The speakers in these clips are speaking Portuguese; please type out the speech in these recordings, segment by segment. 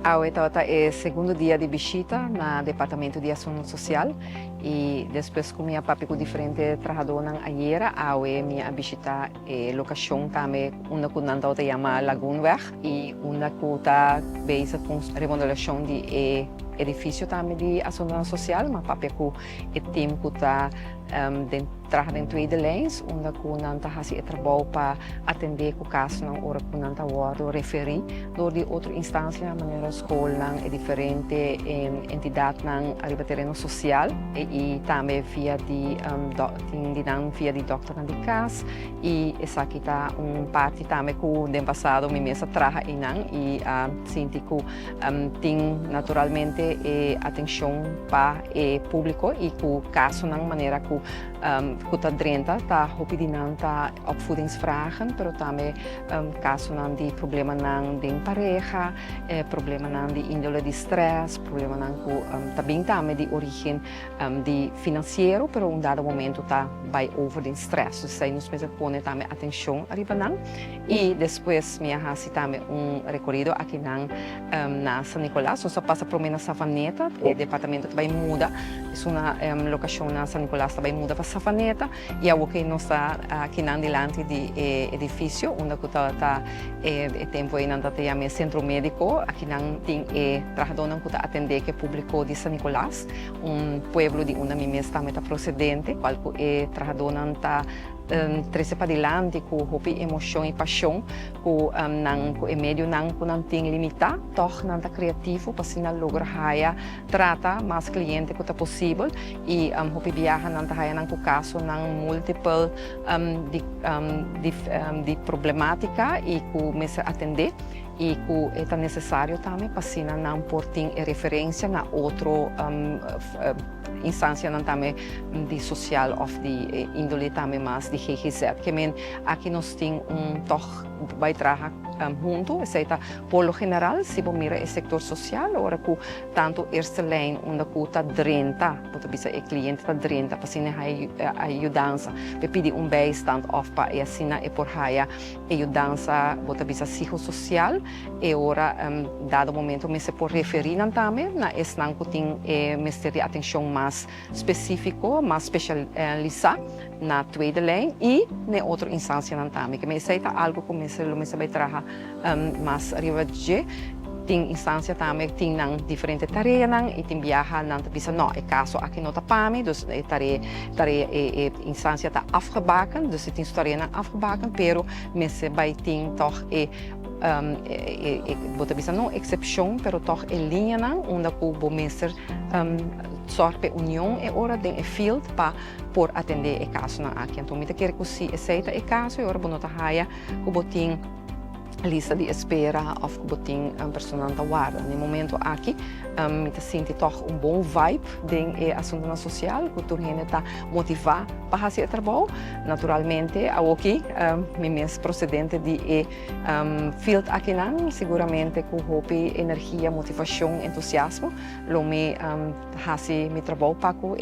Esta é o segundo dia de visita no Departamento de Ação Social e depois com minha papi com diferente trabalhadores ayer, minha visita a locação também uma que não chama Lagoonweg e uma que está bezig com remodelação de edifício também de ação social, mas papi com o time que está trabalhando em tweede lijns, onde que não está fazendo trabalho para atender o caso na hora que não está word referir, door die outra instância, a maneira escola é diferente, entidade não arriba terreno social e também via de via de doctor de casa e essa aqui está parte também que no passado me mesa trabalha e sinto que tem naturalmente atenção para o público e que o caso na maneira que está dentro, está opinião, está opvoedingsvragen, pero também caso de problema de pareja, problema de índole de stress, problema também de origem de financeiro, pero dado momento está vai over de stress, dus zij nos precisa poner também atenção arriba e depois minha hasi também recorrido aqui na San Nicolás, só passa por na Safaneta, o departamento também muda, é uma locação na San Nicolás também muda para Safaneta e a que nós está aqui delante de edifício, onde está tempo ainda tem centro médico, aqui tem trabalhador que está atender que público de San Nicolás, pueblo de onde minha também está procedente, qual é trabalhador está trazer para adelante com emoção e paixão, com o meio não tem limitar, torna está criativo para se lograr trata mais cliente que possível e viaja não está no caso não múltiple de problemática e começa a atender e que é necessário também para se não por ter referência na outra instância também de social ou de índole também mais de GGZ, que aqui nós temos vai trabalhar junto, seja por lo general, se você mira o setor social, ora que tanto erste lijn, onde que está drenta, pode bisa o cliente está drenta, para sina ajudança, para pedir bijstand of para assina e por haya ajudança, pode bisa psicossocial, e ora dado momento me se por referir também, na esnan que tem de atenção mais específico, mais especializado na tweede lijn e na outra instância também, que me seja algo que me se vai trabalhar mais arriba de tem instância também tem diferentes tarefas e tem viaja não bisa não é caso aqui não está pami dus instância está afgebakken dus tem história não afgebakken pero me se vai tem toch bota bisa não excepção pero toch linha não onde o bom mestre sorte união é hora de field para por atender o caso na aqui então me quer que se aceita o caso e hora bonota haia o botim lista de espera of botin personal da guarda. No momento aqui, me sinto toch bom vibe de assunto social, que tu gente está motivado para fazer o trabalho. Naturalmente, aqui, minhas procedente de field aqui não, seguramente com hobby, energia, motivação, entusiasmo, lo me fazer meu trabalho para o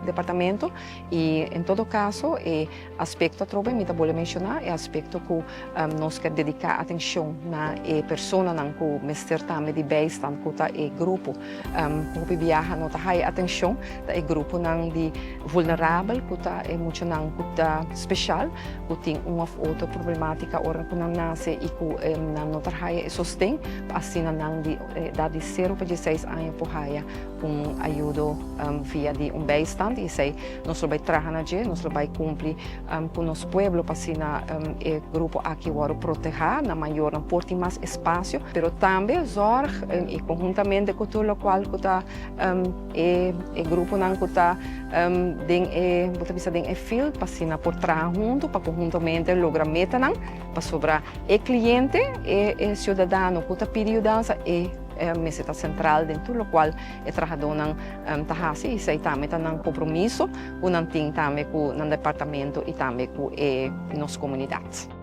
departamento e em todo caso, aspecto também me vou mencionar, é aspecto que nós quer dedicar atenção na pessoa que mestre também de bijstand que tá grupo que viaja não tá atenção da grupo não de vulnerável que tá emocional que tá especial que tem uma outra problemática hora que não nasce e que não tá sostém assim não de idade de 0 para 16 anos por ajuda via de bijstand e sei nós vai trabalhar nós vai cumprir com nosso povo para assim grupo aqui o proteger na maior não porti mais espaço, pero também zorg e conjuntamente com tudo o qual que está o grupo não que está bota bisa den fil para sina por trás junto para conjuntamente lograr meta não para sobrar o cliente e cidadão que está pedindo dança e meseta central dentro do qual o trabalhador não está e sei também está um compromisso com não tem também com o departamento e também com nossa comunidade.